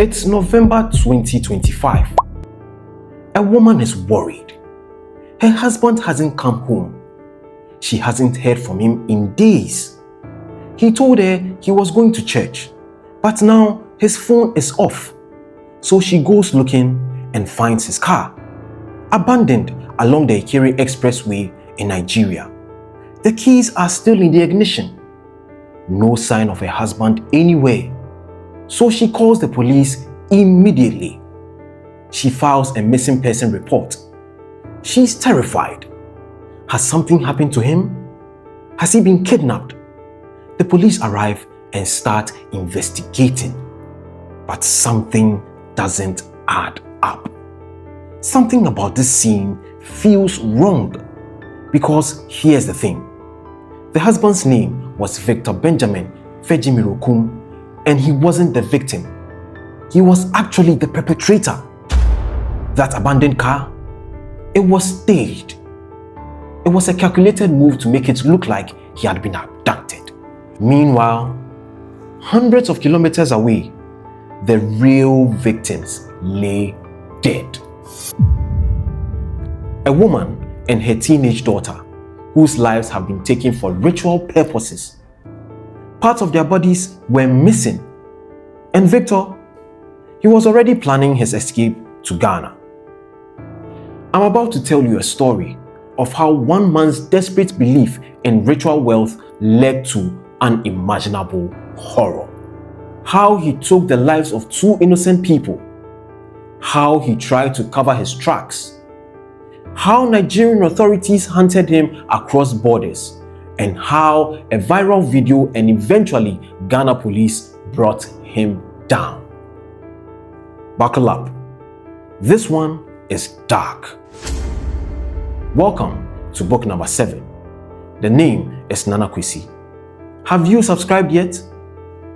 It's November 2025. A woman is worried. Her husband hasn't come home. She hasn't heard from him in days. He told her he was going to church, but now his phone is off. So she goes looking and finds his car, abandoned along the Ikire expressway in Nigeria. The keys are still in the ignition. No sign of her husband anywhere. So she calls the police immediately. She files a missing person report. She's terrified. Has something happened to him? Has he been kidnapped? The police arrive and start investigating. But something doesn't add up. Something about this scene feels wrong. Because here's the thing. The husband's name was Victor Benjamin Fejemirokum, and he wasn't the victim. He was actually the perpetrator. That abandoned car, it was staged. It was a calculated move to make it look like he had been abducted. Meanwhile, hundreds of kilometers away, the real victims lay dead. A woman and her teenage daughter, whose lives have been taken for ritual purposes. Parts of their bodies were missing. And Victor, he was already planning his escape to Ghana. I'm about to tell you a story of how one man's desperate belief in ritual wealth led to unimaginable horror. How he took the lives of two innocent people. How he tried to cover his tracks. How Nigerian authorities hunted him across borders. And how a viral video and eventually Ghana police brought him down. Buckle up. This one is dark. Welcome to book number 7. The name is Nana Kwesi. Have you subscribed yet?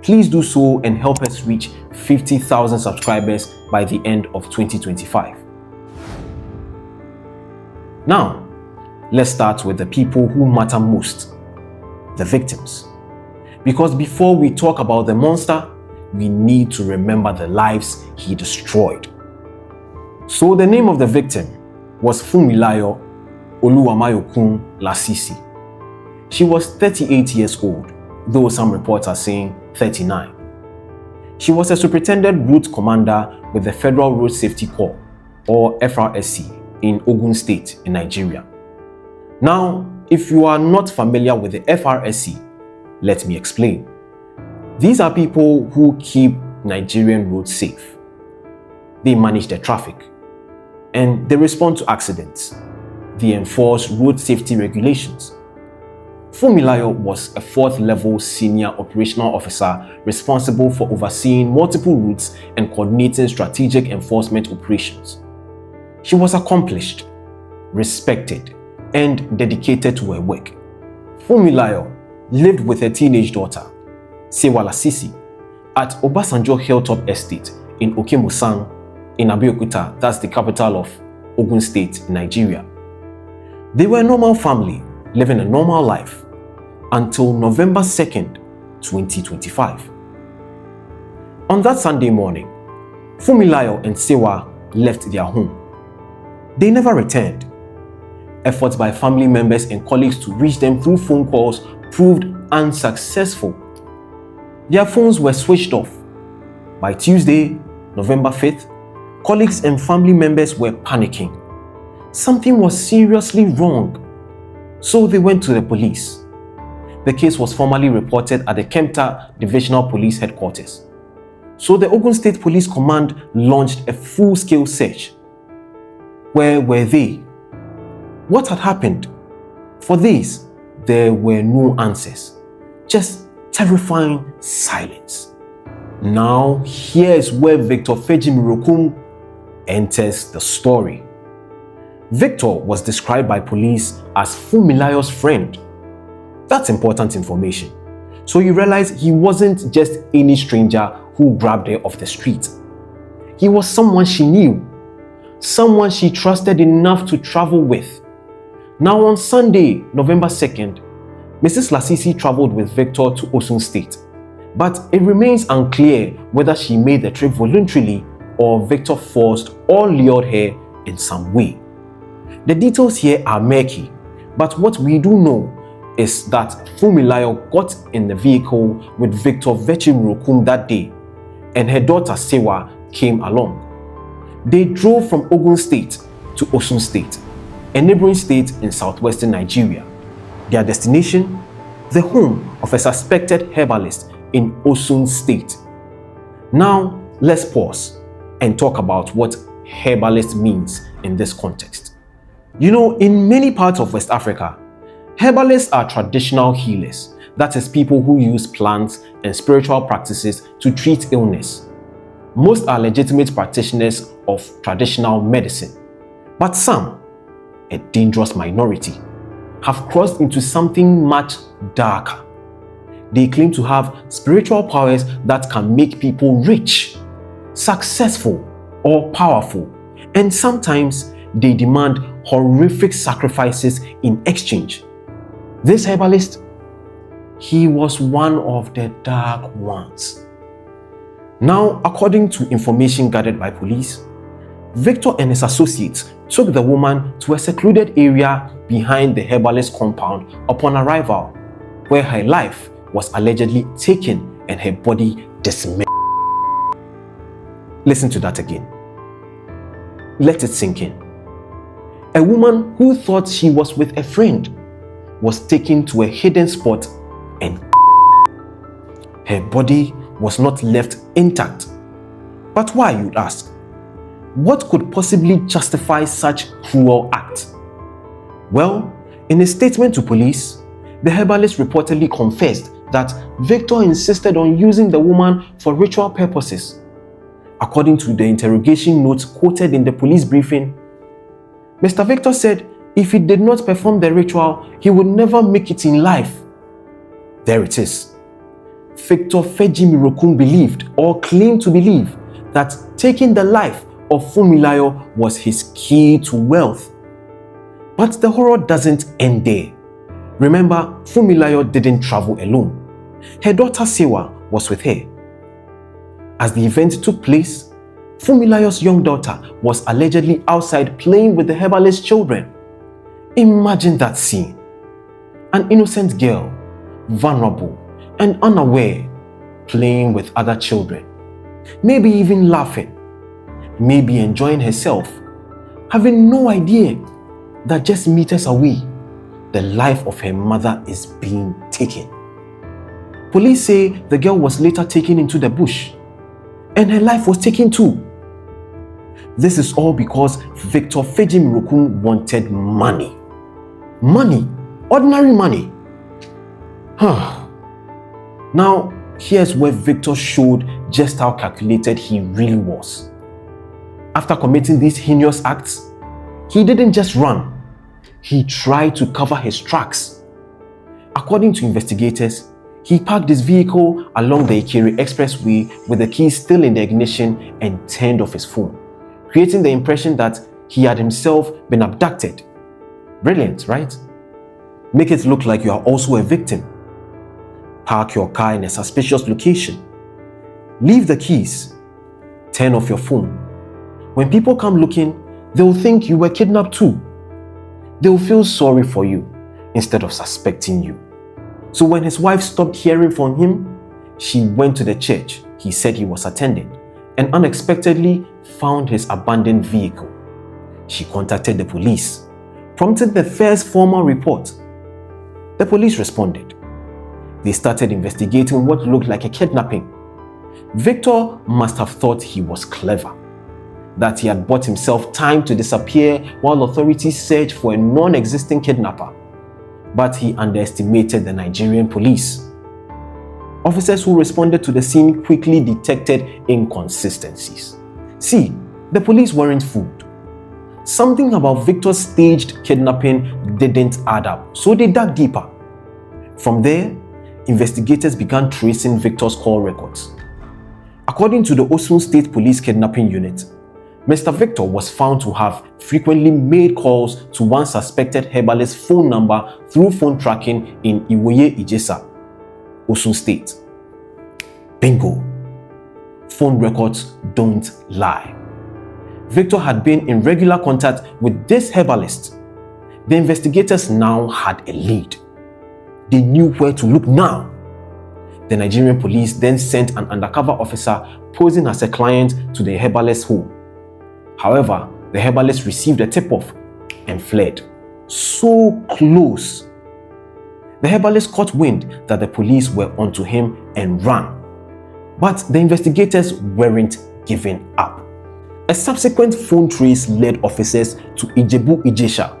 Please do so and help us reach 50,000 subscribers by the end of 2025. Now, let's start with the people who matter most, the victims. Because before we talk about the monster, we need to remember the lives he destroyed. So the name of the victim was Funmilayo Oluwamayokun Lasisi. She was 38 years old, though some reports are saying 39. She was a superintendent route commander with the Federal Road Safety Corps, or FRSC, in Ogun State in Nigeria. Now, if you are not familiar with the FRSC, let me explain. These are people who keep Nigerian roads safe. They manage the traffic and they respond to accidents. They enforce road safety regulations. Funmilayo was a 4th level senior operational officer responsible for overseeing multiple routes and coordinating strategic enforcement operations. She was accomplished, respected, and dedicated to her work. Funmilayo lived with her teenage daughter, Sewa Lasisi, at Obasanjo Hilltop Estate in Okemusang in Abeokuta, that's the capital of Ogun State in Nigeria. They were a normal family, living a normal life, until November 2nd, 2025. On that Sunday morning, Funmilayo and Sewa left their home. They never returned. Efforts by family members and colleagues to reach them through phone calls proved unsuccessful. Their phones were switched off. By Tuesday, November 5th, colleagues and family members were panicking. Something was seriously wrong. So they went to the police. The case was formally reported at the Kempta Divisional Police Headquarters. So the Ogun State Police Command launched a full-scale search. Where were they? What had happened? For this, there were no answers. Just terrifying silence. Now, here is where Victor Fejemirokum enters the story. Victor was described by police as Funmilayo's friend. That's important information. So you realize he wasn't just any stranger who grabbed her off the street. He was someone she knew, someone she trusted enough to travel with. Now on Sunday, November 2nd, Mrs. Lasisi traveled with Victor to Osun State but it remains unclear whether she made the trip voluntarily or Victor forced or lured her in some way. The details here are murky, but what we do know is that Funmilayo got in the vehicle with Victor Fejemirokum that day, and her daughter Sewa came along. They drove from Ogun State to Osun State, a neighboring state in southwestern Nigeria. Their destination? The home of a suspected herbalist in Osun State. Now, let's pause and talk about what herbalist means in this context. You know, in many parts of West Africa, herbalists are traditional healers, that is, people who use plants and spiritual practices to treat illness. Most are legitimate practitioners of traditional medicine, but some, a dangerous minority, have crossed into something much darker. They claim to have spiritual powers that can make people rich, successful, or powerful, and sometimes they demand horrific sacrifices in exchange. This herbalist, he was one of the dark ones. Now, according to information gathered by police, Victor and his associates took the woman to a secluded area behind the herbalist compound upon arrival, where her life was allegedly taken and her body dismembered. Listen to that again. Let it sink in. A woman who thought she was with a friend was taken to a hidden spot and her body was not left intact. But why, you'd ask? What could possibly justify such cruel act? Well, in a statement to police, the herbalist reportedly confessed that Victor insisted on using the woman for ritual purposes. According to the interrogation notes quoted in the police briefing, Mr. Victor said if he did not perform the ritual, he would never make it in life. There it is. Victor Fejemirokum believed or claimed to believe that taking the life of Funmilayo was his key to wealth. But the horror doesn't end there. Remember, Funmilayo didn't travel alone. Her daughter Sewa was with her. As the event took place, Funmilayo's young daughter was allegedly outside playing with the herbalist's children. Imagine that scene. An innocent girl, vulnerable and unaware, playing with other children, maybe even laughing, maybe enjoying herself, having no idea that just meters away, the life of her mother is being taken. Police say the girl was later taken into the bush and her life was taken too. This is all because Victor Fejemirokum wanted money. Money, ordinary money. Now, here's where Victor showed just how calculated he really was. After committing these heinous acts, he didn't just run. He tried to cover his tracks. According to investigators, he parked his vehicle along the Ikire expressway with the keys still in the ignition and turned off his phone, creating the impression that he had himself been abducted. Brilliant, right? Make it look like you are also a victim. Park your car in a suspicious location. Leave the keys. Turn off your phone. When people come looking, they'll think you were kidnapped too. They'll feel sorry for you instead of suspecting you. So when his wife stopped hearing from him, she went to the church he said he was attending and unexpectedly found his abandoned vehicle. She contacted the police, prompting the first formal report. The police responded. They started investigating what looked like a kidnapping. Victor must have thought he was clever, that he had bought himself time to disappear while authorities searched for a non-existing kidnapper. But he underestimated the Nigerian police. Officers who responded to the scene quickly detected inconsistencies. See, the police weren't fooled. Something about Victor's staged kidnapping didn't add up, so they dug deeper. From there, investigators began tracing Victor's call records. According to the Osun State Police Kidnapping Unit, Mr. Victor was found to have frequently made calls to one suspected herbalist's phone number through phone tracking in Iwoye Ijesa, Osun State. Bingo. Phone records don't lie. Victor had been in regular contact with this herbalist. The investigators now had a lead. They knew where to look now. The Nigerian police then sent an undercover officer posing as a client to the herbalist's home. However, the herbalist received a tip-off and fled. So close. The herbalist caught wind that the police were onto him and ran. But the investigators weren't giving up. A subsequent phone trace led officers to Ijebu-Ijesha,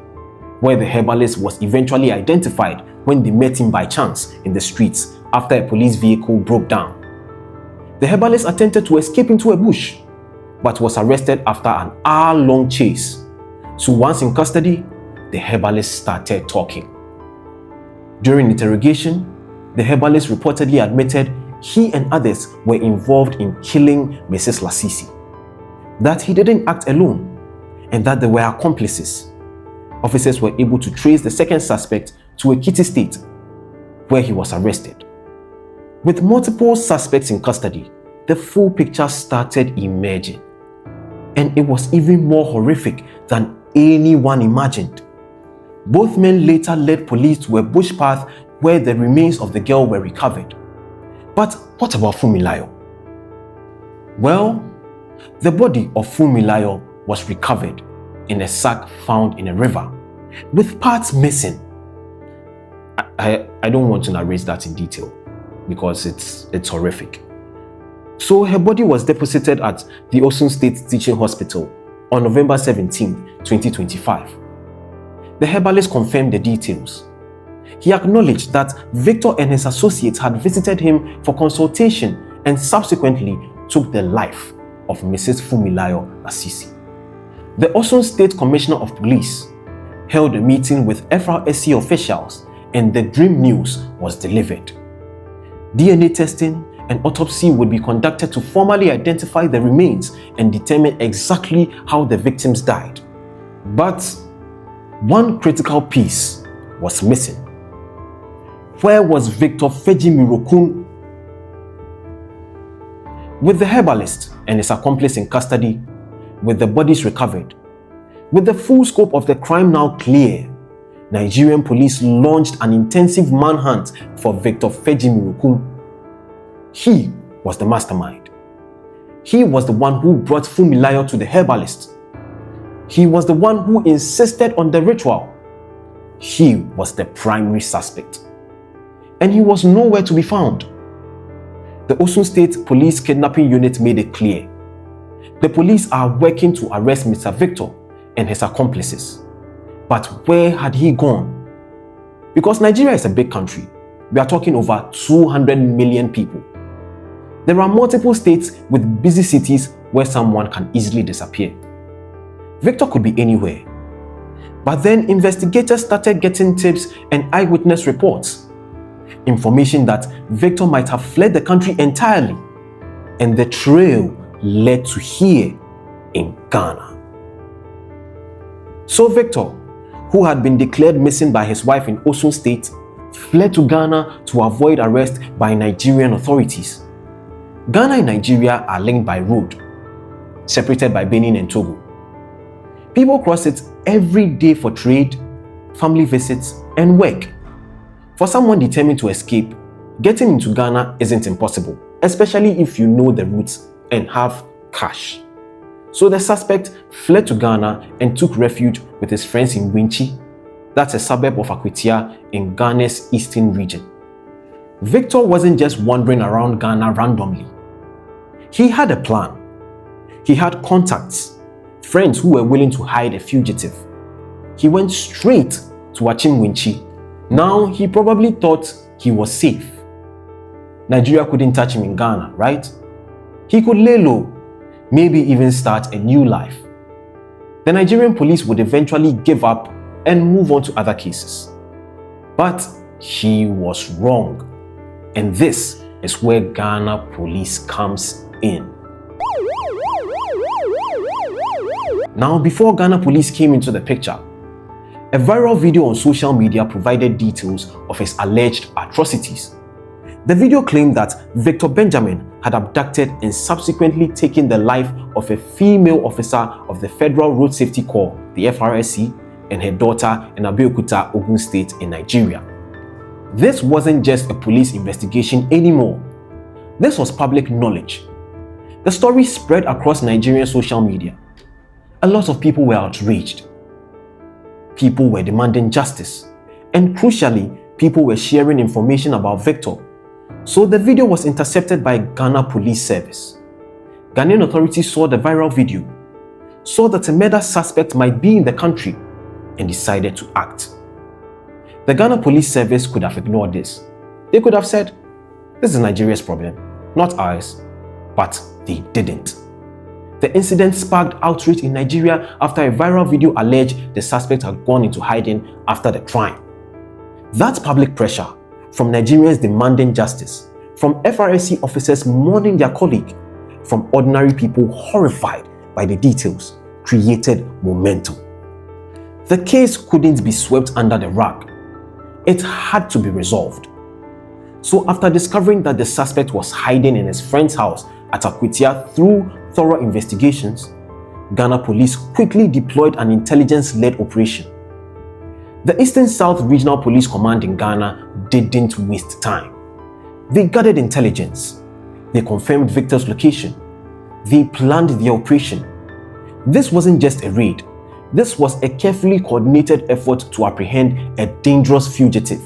where the herbalist was eventually identified when they met him by chance in the streets after a police vehicle broke down. The herbalist attempted to escape into a bush, but was arrested after an hour-long chase. So once in custody, the herbalist started talking. During interrogation, the herbalist reportedly admitted he and others were involved in killing Mrs. Lasisi, that he didn't act alone, and that there were accomplices. Officers were able to trace the second suspect to Ikire State, where he was arrested. With multiple suspects in custody, the full picture started emerging, and it was even more horrific than anyone imagined. Both men later led police to a bush path where the remains of the girl were recovered. But what about Funmilayo? Well, the body of Funmilayo was recovered in a sack found in a river, with parts missing. I don't want to narrate that in detail because it's horrific. So her body was deposited at the Osun State Teaching Hospital on November 17, 2025. The herbalist confirmed the details. He acknowledged that Victor and his associates had visited him for consultation and subsequently took the life of Mrs. Funmilayo Lasisi. The Osun State Commissioner of Police held a meeting with FRSC officials and the grim news was delivered. DNA testing and autopsy would be conducted to formally identify the remains and determine exactly how the victims died. But one critical piece was missing. Where was Victor Fejemirokum? With the herbalist and his accomplice in custody, with the bodies recovered, with the full scope of the crime now clear, Nigerian police launched an intensive manhunt for Victor Fejemirokum. He was the mastermind. He was the one who brought Funmilayo to the herbalist. He was the one who insisted on the ritual. He was the primary suspect. And he was nowhere to be found. The Osun State Police Kidnapping Unit made it clear. The police are working to arrest Mr. Victor and his accomplices. But where had he gone? Because Nigeria is a big country. We are talking over 200 million people. There are multiple states with busy cities where someone can easily disappear. Victor could be anywhere. But then investigators started getting tips and eyewitness reports. Information that Victor might have fled the country entirely. And the trail led to here in Ghana. So Victor, who had been declared missing by his wife in Osun State, fled to Ghana to avoid arrest by Nigerian authorities. Ghana and Nigeria are linked by road, separated by Benin and Togo. People cross it every day for trade, family visits, and work. For someone determined to escape, getting into Ghana isn't impossible, especially if you know the routes and have cash. So the suspect fled to Ghana and took refuge with his friends in Winchi, that's a suburb of Akwitia in Ghana's eastern region. Victor wasn't just wandering around Ghana randomly. He had a plan. He had contacts, friends who were willing to hide a fugitive. He went straight to Achim Winchi. Now he probably thought he was safe. Nigeria couldn't touch him in Ghana, right? He could lay low, maybe even start a new life. The Nigerian police would eventually give up and move on to other cases. But he was wrong. And this is where Ghana police comes in. Now, before Ghana police came into the picture, a viral video on social media provided details of his alleged atrocities. The video claimed that Victor Benjamin had abducted and subsequently taken the life of a female officer of the Federal Road Safety Corps, the FRSC, and her daughter in Abeokuta, Ogun State in Nigeria. This wasn't just a police investigation anymore. This was public knowledge. The story spread across Nigerian social media. A lot of people were outraged. People were demanding justice. And crucially, people were sharing information about Victor. So the video was intercepted by Ghana Police Service. Ghanaian authorities saw the viral video, saw that a murder suspect might be in the country, and decided to act. The Ghana Police Service could have ignored this. They could have said, "This is Nigeria's problem, not ours." But they didn't. The incident sparked outrage in Nigeria after a viral video alleged the suspect had gone into hiding after the crime. That public pressure, from Nigerians demanding justice, from FRSC officers mourning their colleague, from ordinary people horrified by the details, created momentum. The case couldn't be swept under the rug. It had to be resolved. So after discovering that the suspect was hiding in his friend's house at Akwitia through thorough investigations, Ghana police quickly deployed an intelligence-led operation. The Eastern South Regional Police Command in Ghana didn't waste time. They gathered intelligence. They confirmed Victor's location. They planned the operation. This wasn't just a raid. This was a carefully coordinated effort to apprehend a dangerous fugitive.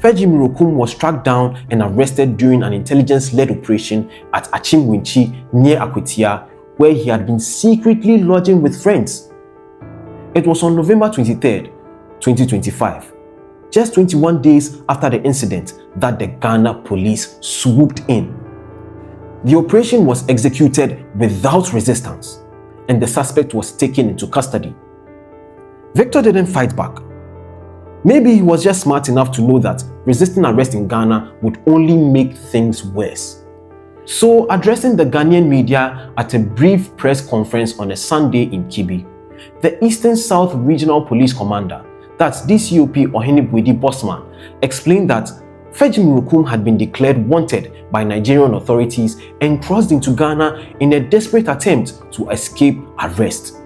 Fejemirokum was tracked down and arrested during an intelligence-led operation at Achimwinchi near Akwitia, where he had been secretly lodging with friends. It was on November 23, 2025, just 21 days after the incident, that the Ghana police swooped in. The operation was executed without resistance, and the suspect was taken into custody. Victor didn't fight back. Maybe he was just smart enough to know that resisting arrest in Ghana would only make things worse. So, addressing the Ghanaian media at a brief press conference on a Sunday in Kibi, the Eastern South Regional Police Commander, that's DCOP Ohenibwedi Bosman, explained that Fejemirokum had been declared wanted by Nigerian authorities and crossed into Ghana in a desperate attempt to escape arrest.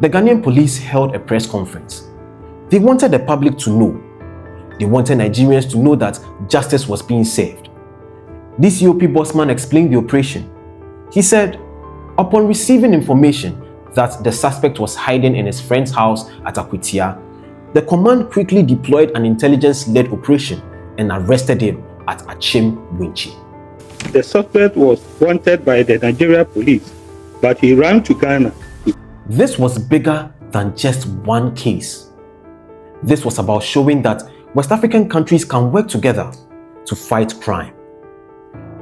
The Ghanaian police held a press conference. They wanted the public to know. They wanted Nigerians to know that justice was being served. DCOP Bosman explained the operation. He said, upon receiving information that the suspect was hiding in his friend's house at Akwitia, the command quickly deployed an intelligence-led operation and arrested him at Achimwinchi. The suspect was wanted by the Nigeria police, but he ran to Ghana. This was bigger than just one case. This was about showing that West African countries can work together to fight crime.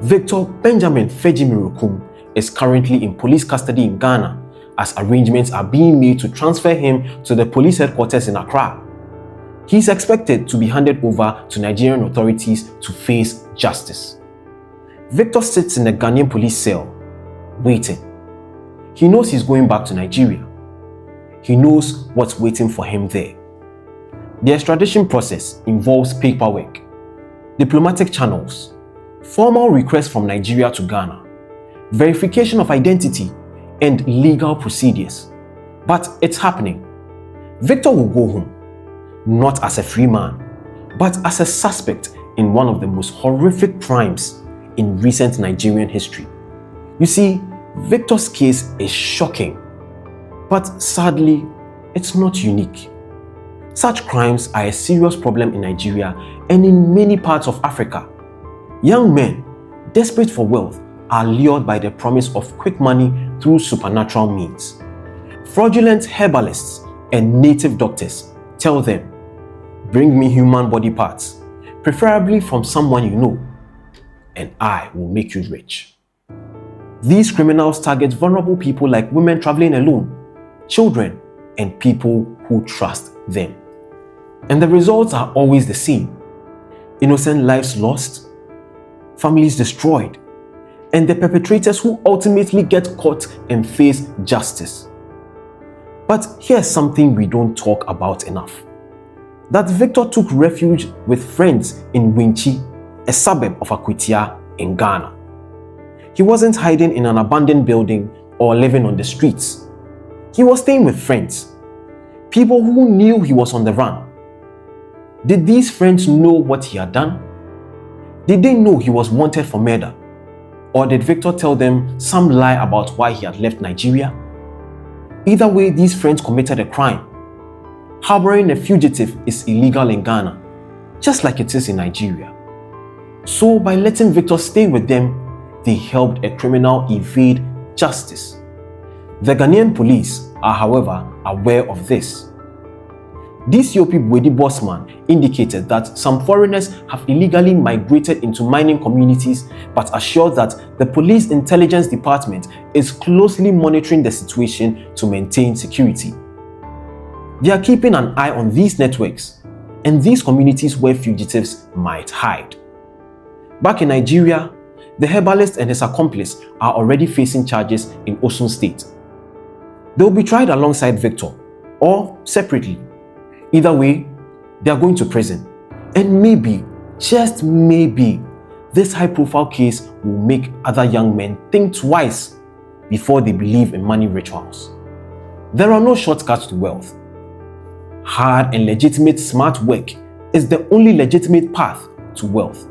Victor Benjamin Fejemirokum is currently in police custody in Ghana as arrangements are being made to transfer him to the police headquarters in Accra. He is expected to be handed over to Nigerian authorities to face justice. Victor sits in a Ghanaian police cell, waiting. He knows he's going back to Nigeria. He knows what's waiting for him there. The extradition process involves paperwork, diplomatic channels, formal requests from Nigeria to Ghana, verification of identity, and legal procedures. But it's happening. Victor will go home, not as a free man, but as a suspect in one of the most horrific crimes in recent Nigerian history. You see, Victor's case is shocking, but sadly, it's not unique. Such crimes are a serious problem in Nigeria and in many parts of Africa. Young men, desperate for wealth, are lured by the promise of quick money through supernatural means. Fraudulent herbalists and native doctors tell them, "Bring me human body parts, preferably from someone you know, and I will make you rich." These criminals target vulnerable people like women traveling alone, children, and people who trust them. And the results are always the same. Innocent lives lost, families destroyed, and the perpetrators who ultimately get caught and face justice. But here's something we don't talk about enough. That Victor took refuge with friends in Winchi, a suburb of Akwitia in Ghana. He wasn't hiding in an abandoned building or living on the streets. He was staying with friends, people who knew he was on the run. Did these friends know what he had done? Did they know he was wanted for murder? Or did Victor tell them some lie about why he had left Nigeria? Either way, these friends committed a crime. Harboring a fugitive is illegal in Ghana, just like it is in Nigeria. So by letting Victor stay with them, they helped a criminal evade justice. The Ghanaian police are, however, aware of this. DCOP Bwedi Bosman indicated that some foreigners have illegally migrated into mining communities, but assured that the police intelligence department is closely monitoring the situation to maintain security. They are keeping an eye on these networks and these communities where fugitives might hide. Back in Nigeria, the herbalist and his accomplice are already facing charges in Osun State. They will be tried alongside Victor or separately. Either way, they are going to prison. And maybe, just maybe, this high-profile case will make other young men think twice before they believe in money rituals. There are no shortcuts to wealth. Hard and legitimate smart work is the only legitimate path to wealth.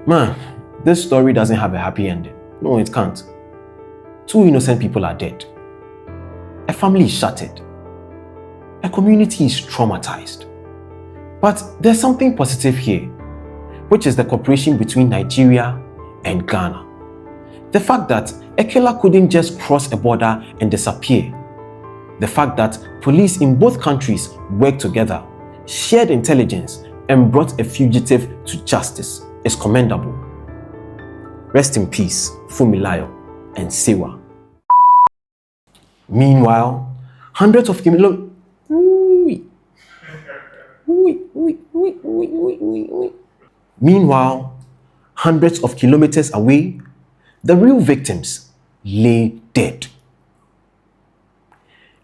Man, this story doesn't have a happy ending. No, it can't. 2 innocent people are dead. A family is shattered. A community is traumatized. But there's something positive here, which is the cooperation between Nigeria and Ghana. The fact that a killer couldn't just cross a border and disappear. The fact that police in both countries worked together, shared intelligence, and brought a fugitive to justice is commendable. Rest in peace, Fumilayo and Sewa. Meanwhile, hundreds of kilometers. Meanwhile, hundreds of kilometers away, the real victims lay dead.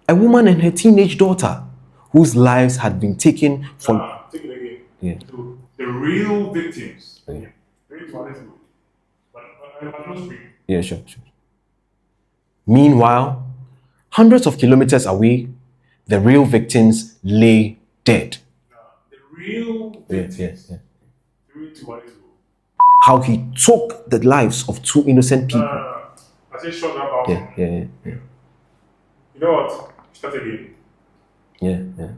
A woman and her teenage daughter, whose lives had been taken from. Take it again. Yeah. So the real victims. Yeah. Yeah, sure. Meanwhile, hundreds of kilometers away, the real victims lay dead. The real victims. Yeah. 3, 2, 1, let's go. How he took the lives of 2 innocent people. I said shut up. Yeah. You know what? Start again. Yeah.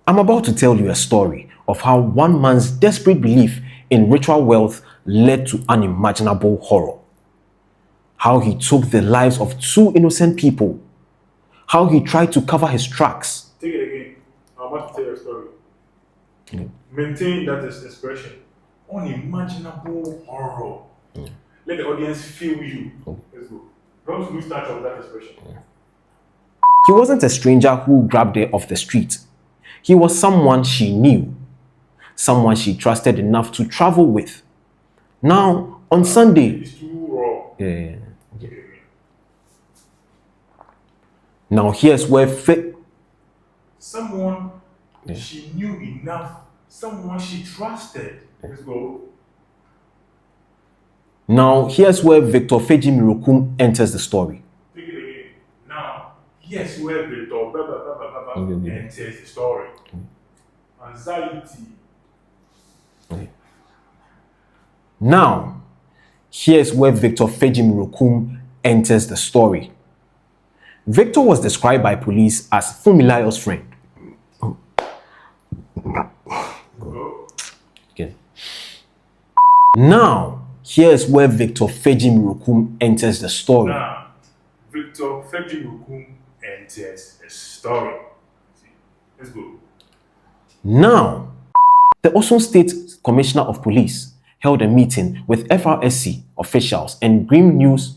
I'm about to tell you a story of how one man's desperate belief in ritual wealth led to unimaginable horror. How he took the lives of 2 innocent people. How he tried to cover his tracks. Take it again. I'm about to tell you a story. Okay. Maintain that expression. Unimaginable horror. Let the audience feel you. Let's go. Don't lose touch of that expression. He wasn't a stranger who grabbed her off the street. He was someone she knew. Someone she trusted enough to travel with. Now, on Sunday. It's too raw. Yeah. Now, here's where someone she knew enough. Someone she trusted. Let's go. Now, here's where Victor Fejemirokum enters the story. Take it again. Now, here's where Victor enters the story. Anxiety. Now, here's where Victor Fejemirokum enters the story. Victor was described by police as Fumilayo's friend. Again. Now, here's where Victor Fejemirokum enters the story. Now, Victor Fejemirokum enters the story. Let's go. Now, the Osun State Commissioner of Police held a meeting with FRSC officials and Grim News.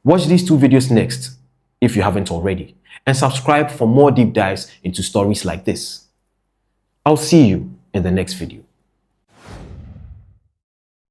Watch these 2 videos next, if you haven't already, and subscribe for more deep dives into stories like this. I'll see you in the next video.